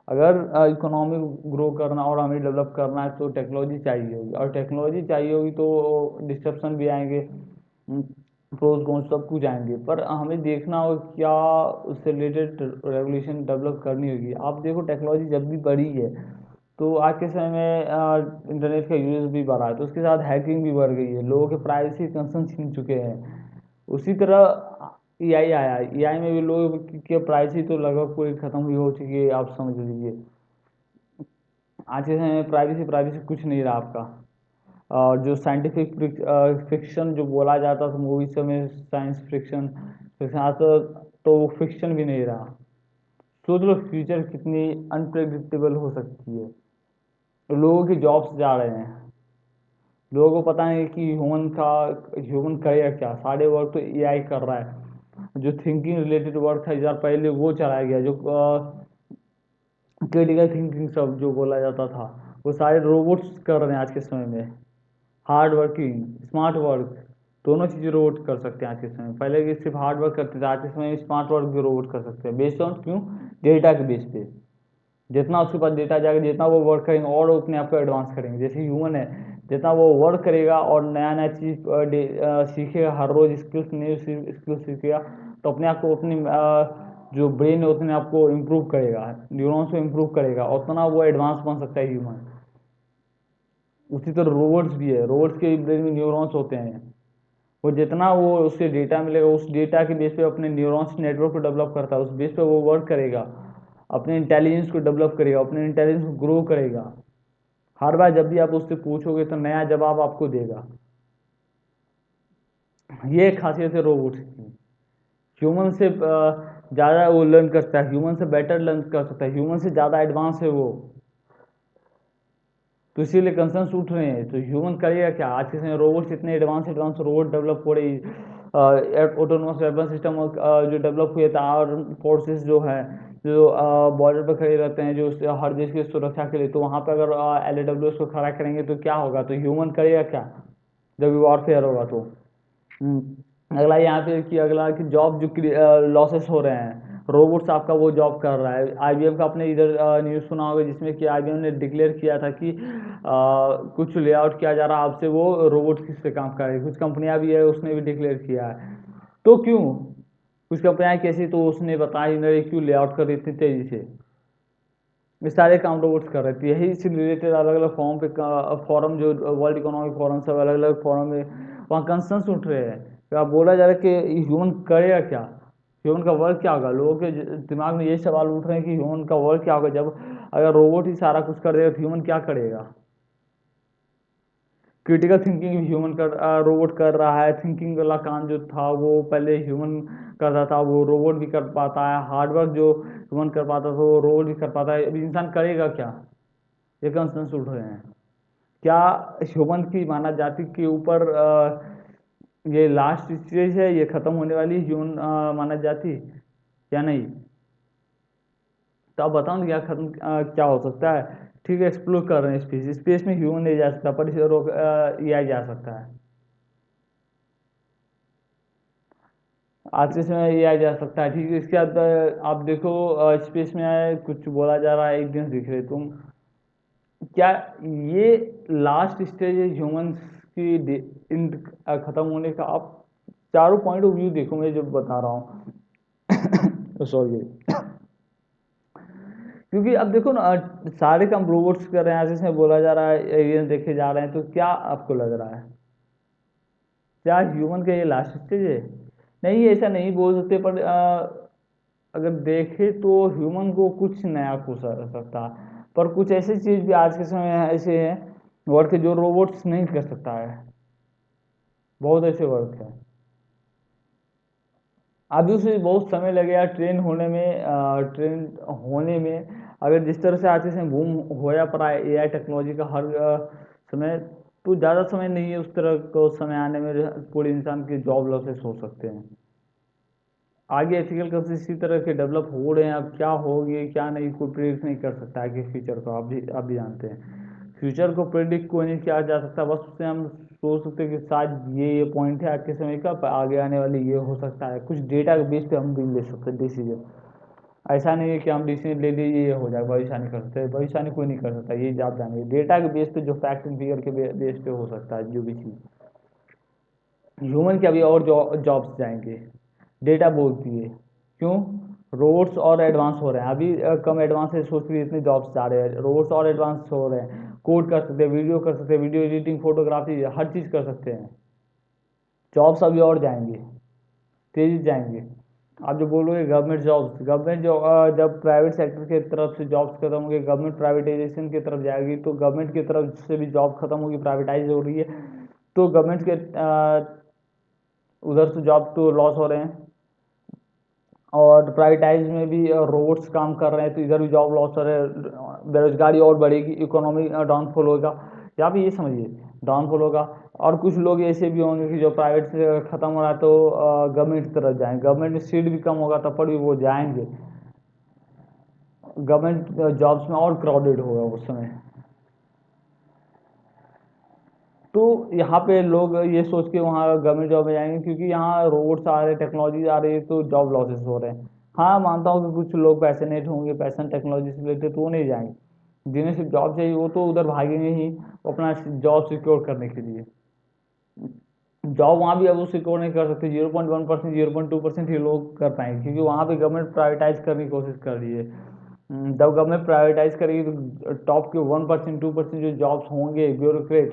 A: अगर इकोनॉमी ग्रो करना और हमें डेवलप करना है तो टेक्नोलॉजी चाहिए होगी, और टेक्नोलॉजी चाहिए होगी तो डिस्ट्रप्शन भी आएंगे, प्रोज कॉन्स सब कुछ आएंगे, पर हमें देखना होगा क्या उससे रिलेटेड रेगुलेशन डेवलप करनी होगी। आप देखो, टेक्नोलॉजी जब भी बढ़ी है तो आज के समय में इंटरनेट का यूज़ भी बढ़ा है, तो उसके साथ हैकिंग भी बढ़ गई है, लोगों के प्राइवेसी कंसर्न छीन चुके हैं। उसी तरह एआई आया, एआई में भी लोगों की प्राइवेसी तो लगभग पूरी खत्म हुई हो चुकी है, आप समझ लीजिए। आज के समय में प्राइवेसी प्राइवेसी कुछ नहीं रहा आपका। और जो साइंटिफिक फिक्शन जो बोला जाता था मूवीज में, साइंस फिक्शन फिक्शन, आज तो वो फिक्शन भी नहीं रहा। सोच लो फ्यूचर कितनी अनप्रेडिक्टेबल हो सकती है। तो लोगों की जॉब्स जा रहे हैं, लोगों को पता नहीं कि ह्यूमन करेगा क्या, सारे वर्क तो एआई कर रहा है। जो थिंकिंग रिलेटेड वर्क था 1000 पहले वो चलाया गया, जो क्रिटिकल थिंकिंग सब जो बोला जाता था वो सारे रोबोट्स कर रहे हैं आज के समय में। हार्ड वर्किंग, स्मार्ट वर्क, दोनों चीज़ें रोबोट कर सकते हैं आज के समय में। पहले के सिर्फ हार्ड वर्क करते थे, आज के समय में स्मार्ट वर्क भी रोबोट कर सकते हैं। बेस्ड ऑन क्यों? डेटा के बेस पे। जितना उसके पास डेटा जाएगा, जितना वो वर्क करेंगे और वो अपने आप को एडवांस करेंगे। जैसे ह्यूमन है, जितना वो वर्क करेगा और नया नया चीज़ सीखेगा, हर रोज़ स्किल्स, न्यू स्किल्स सीखेगा, तो अपने आप को अपनी जो ब्रेन है उतने आप को इम्प्रूव करेगा, न्यूरॉन्स को इम्प्रूव करेगा, उतना वो एडवांस बन सकता है ह्यूमन। उसी तरह रोबोट्स भी है, रोबोट्स के ब्रेन में न्यूरॉन्स होते हैं। वो जितना वो उससे डेटा मिलेगा, उस डेटा के बेस पे अपने न्यूरॉन्स नेटवर्क को डेवलप करता है, उस बेस पे वो वर्क करेगा, अपने इंटेलिजेंस को डेवलप करेगा, अपने इंटेलिजेंस को ग्रो करेगा। हर बार जब भी आप उससे पूछोगे तो नया जवाब आपको देगा। ये एक खासियत है रोबोट्स की। ह्यूमन से ज़्यादा वो लर्न करता है, ह्यूमन से बेटर लर्न कर सकता है, ह्यूमन से ज़्यादा एडवांस है वो। तो इसीलिए कंसर्न उठ रहे हैं। तो ह्यूमन करेगा क्या? आज के समय रोबोट्स इतने एडवांस एडवांस रोबोट डेवलप हो रही, ऑटोनोमस वेपन सिस्टम जो डेवलप हुए थे, और फोर्सेस जो है जो बॉर्डर पर खड़े रहते हैं जो हर देश की सुरक्षा के लिए, तो वहाँ पर अगर LAWs को खड़ा करेंगे तो क्या होगा? तो ह्यूमन करेगा क्या जब वॉरफेयर होगा तो? अगला यहाँ पे कि अगला कि जॉब जो लॉसेस हो रहे हैं, रोबोट्स आपका वो जॉब कर रहा है। IBM का आपने इधर न्यूज़ सुना होगा जिसमें कि IBM ने डिक्लेयर किया था कि कुछ ले आउट किया जा रहा है आपसे, वो रोबोट किस पे काम कर रही है। कुछ कंपनियां भी है उसने भी डिक्लेयर किया है। तो क्यों? कुछ कंपनियां कैसी, तो उसने बताया ही नहीं क्यों ले आउट कर रही इतनी तेजी से। ये सारे काम रोबोट्स कर रहे थे। यही इससे रिलेटेड अलग अलग फॉरम जो वर्ल्ड इकोनॉमिक फोरम सब अलग अलग फोरम में वहाँ कंसर्न्स उठ रहे हैं। क्या बोला जा रहा है कि ह्यूमन करेगा क्या, ह्यूमन का वर्क क्या होगा। लोगों के दिमाग में ये सवाल उठ रहे हैं कि ह्यूमन का वर्क क्या होगा, जब अगर रोबोट ही सारा कुछ कर देगा तो ह्यूमन क्या करेगा। क्रिटिकल थिंकिंग ह्यूमन रोबोट कर रहा है, थिंकिंग वाला काम जो था वो पहले ह्यूमन करता था वो रोबोट भी कर पाता है, हार्डवर्क जो ह्यूमन कर पाता था वो रोबोट भी कर पाता है। अभी इंसान करेगा क्या, ये कंसर्न्स उठ रहे हैं। क्या ह्यूमन की मानव जाति के ऊपर ये लास्ट स्टेज है, ये खत्म होने वाली ह्यूमन मानव जाति या नहीं। तो आप बताओ ना क्या खत्म क्या हो सकता है। ठीक है, एक्सप्लोर कर रहे हैं स्पेस, स्पेस में ह्यूमन नहीं जा सकता पर इसे रोक एआई जा सकता है। आज के समय एआई जा सकता है, ठीक है। इसके बाद आप देखो स्पेस में कुछ बोला जा रहा है, एक दिन दिख रहे तुम, क्या ये लास्ट स्टेज है ह्यूमंस की खत्म होने का। आप चारों पॉइंट ऑफ व्यू देखो, मैं जो बता रहा हूँ सॉरी क्योंकि अब देखो ना सारे काम रोबोट्स कर रहे हैं, ऐसे में बोला जा रहा है, ये देखे जा रहे हैं, तो क्या आपको लग रहा है क्या ह्यूमन का ये लास्ट स्टेज है। नहीं, ऐसा नहीं बोल सकते, पर अगर देखें तो ह्यूमन को कुछ नया हो सकता है, पर कुछ ऐसी चीज़ भी आज के समय में ऐसे हैं वर्क जो रोबोट्स नहीं कर सकता है। बहुत ऐसे वर्क है, अभी उसे बहुत समय लगेगा ट्रेन होने में। अगर जिस तरह से आज के समय बूम होया पड़ा है एआई टेक्नोलॉजी का हर समय, तो ज़्यादा समय नहीं है उस तरह को समय आने में पूरे इंसान के जॉब लॉसेस हो सकते हैं। आगे एथिकल कंसेप्ट इसी तरह के डेवलप हो रहे हैं, अब क्या होगी क्या नहीं कोई प्रेडिक्ट नहीं कर सकता है कि फ्यूचर को आप भी जानते हैं। फ्यूचर को प्रेडिक्ट कोई नहीं किया जा सकता, बस उससे हम सोच सकते हैं कि शायद ये पॉइंट है आज के समय का, पर आगे आने वाली ये हो सकता है। कुछ डेटा के बेस पे हम भी ले सकते हैं डिसीजन। ऐसा नहीं है कि हम डिसीजन ले लिए ये हो जाए, भविष्यवाणी कर सकते हैं, भविष्यवाणी कोई नहीं कर सकता, ये आप जानेंगे डेटा के बेस पे जो फैक्ट एंड फिगर के बेस पे हो सकता है जो भी चीज़। ह्यूमन के अभी और जॉब्स जाएंगे, डेटा बोलती है। क्यों, रोबोट्स और एडवांस हो रहे हैं, अभी कम एडवांस है सोच के इतने जॉब्स जा रहे हैं, रोबोट्स और एडवांस हो रहे हैं, कोड कर सकते हैं, वीडियो कर सकते हैं, वीडियो एडिटिंग, फोटोग्राफी, हर चीज़ कर सकते हैं। जॉब्स अभी और जाएंगे, तेजी से जाएंगे। आप जो बोलोगे गवर्नमेंट जॉब्स, गवर्नमेंट जो जब प्राइवेट सेक्टर की तरफ से जॉब्स खत्म होंगे, गवर्नमेंट प्राइवेटाइजेशन की तरफ जाएगी, तो गवर्नमेंट की तरफ से भी जॉब खत्म होगी, प्राइवेटाइज हो रही है, तो गवर्नमेंट के उधर से जॉब तो लॉस हो रहे हैं। और प्राइवेटाइज में भी रोबोट्स काम कर रहे हैं, तो इधर भी जॉब लॉस हो रहे हैं, बेरोजगारी और बढ़ेगी, इकोनॉमी डाउनफॉल होगा। यहाँ पे ये समझिए डाउनफॉल होगा। और कुछ लोग ऐसे भी होंगे कि जो प्राइवेट से ख़त्म हो रहा है तो गवर्नमेंट की तरफ जाएंगे, गवर्नमेंट में सीट भी कम होगा तब पर भी वो जाएंगे, गवर्नमेंट जॉब्स में और क्राउडेड होगा उस समय। तो यहाँ पे लोग ये सोच के वहाँ गवर्नमेंट जॉब में जाएंगे, क्योंकि यहाँ रोबोट्स आ रहे हैं, टेक्नोलॉजी आ रही है, तो जॉब लॉसेस हो रहे हैं। हाँ, मानता हूँ कि कुछ लोग पैशनेट होंगे, पैशन टेक्नोलॉजी से रिलेटेड, तो वो नहीं जाएंगे। जिन्हें सिर्फ जॉब चाहिए वो तो उधर भागेंगे ही अपना जॉब सिक्योर करने के लिए। जॉब वहाँ भी अब वो सिक्योर नहीं कर सकते, 0.1%, 0.2% ही लोग कर पाएंगे, क्योंकि वहाँ पे गवर्नमेंट प्राइवेटाइज करने की कोशिश कर रही है। जब गवर्नमेंट प्राइवेटाइज करेगी तो टॉप के 1%, 2% जो जॉब्स होंगे, ब्यूरोक्रेट,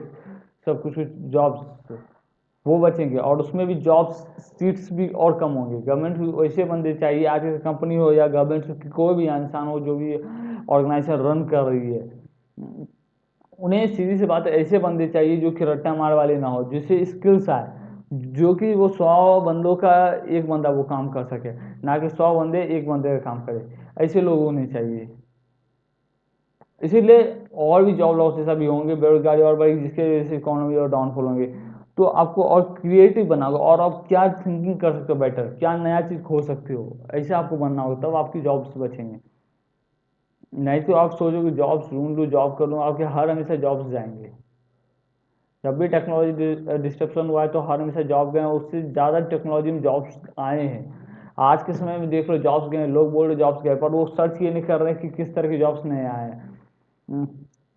A: सब कुछ जॉब्स वो बचेंगे, और उसमें भी जॉब्स सीट्स भी और कम होंगे। गवर्नमेंट भी वैसे बंदे चाहिए, आज की कंपनी हो या गवर्नमेंट कोई भी इंसान हो जो भी ऑर्गेनाइजेशन रन कर रही है, उन्हें सीधी सी बात है ऐसे बंदे चाहिए जो कि रट्टा मार वाले ना हो, जिससे स्किल्स आए, जो कि वो 100 बंदों का एक बंदा वो काम कर सके, ना कि 100 बंदे एक बंदे का काम करे। ऐसे लोग होने चाहिए। इसीलिए और भी जॉब लॉसेस अभी होंगे, बेरोजगारी और बढ़ेगी, जिसके वजह से इकोनॉमी और डाउनफॉल होंगे। तो आपको और क्रिएटिव बनाओगे, और आप क्या थिंकिंग कर सकते हो बेटर, क्या नया चीज़ खोज सकते हो, ऐसे आपको बनना होगा, तब आपकी जॉब्स बचेंगे। नहीं तो आप सोचोगे जॉब्स ढूंढ लूँ, जॉब कर लूँ, आपके हर हमेशा जॉब्स जाएंगे। जब भी टेक्नोलॉजी डिस्ट्रप्शन हुआ है तो हर हमेशा जॉब गए, उससे ज़्यादा टेक्नोलॉजी में जॉब्स आए हैं। आज के समय में देख लो जॉब्स गए, लोग बोल रहे जॉब्स गए, पर वो सर्च ये नहीं कर रहे कि किस तरह के जॉब्स नए आए हैं।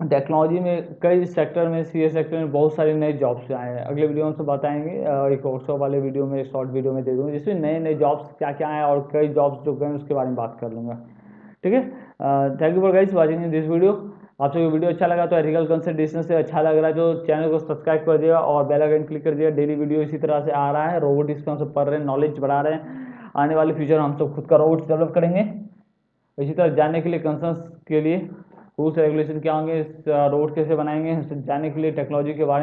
A: टेक्नोलॉजी में कई सेक्टर में, सी सेक्टर में बहुत सारे नए जॉब्स आए हैं। अगले वीडियो में से बताएंगे, एक व्हाट्सएप वाले वीडियो में, शॉर्ट वीडियो में दे दूँगा, जिसमें नए नए जॉब्स क्या क्या आए और कई जॉब्स जो गए उसके बारे में बात कर लूँगा। ठीक है, thank you for guys watching this video. आप सबको वीडियो अच्छा लगा तो एथिकल कंसिडरेशन से अच्छा लग रहा है तो चैनल को सब्सक्राइब कर दिएगा और बेल आइकन क्लिक कर दिएगा। डेली वीडियो इसी तरह से आ रहा है, रोबोटिक्स पे हम सब पढ़ रहे हैं, नॉलेज बढ़ा रहे हैं। आने वाले फ्यूचर में हम सब खुद का रोबोट्स डेवलप करेंगे। इसी तरह जानने के लिए कंसर्न्स के लिए रूल्स रेगुलेशन क्या होंगे, रोबोट कैसे बनाएंगे, जानने के लिए टेक्नोलॉजी के बारे में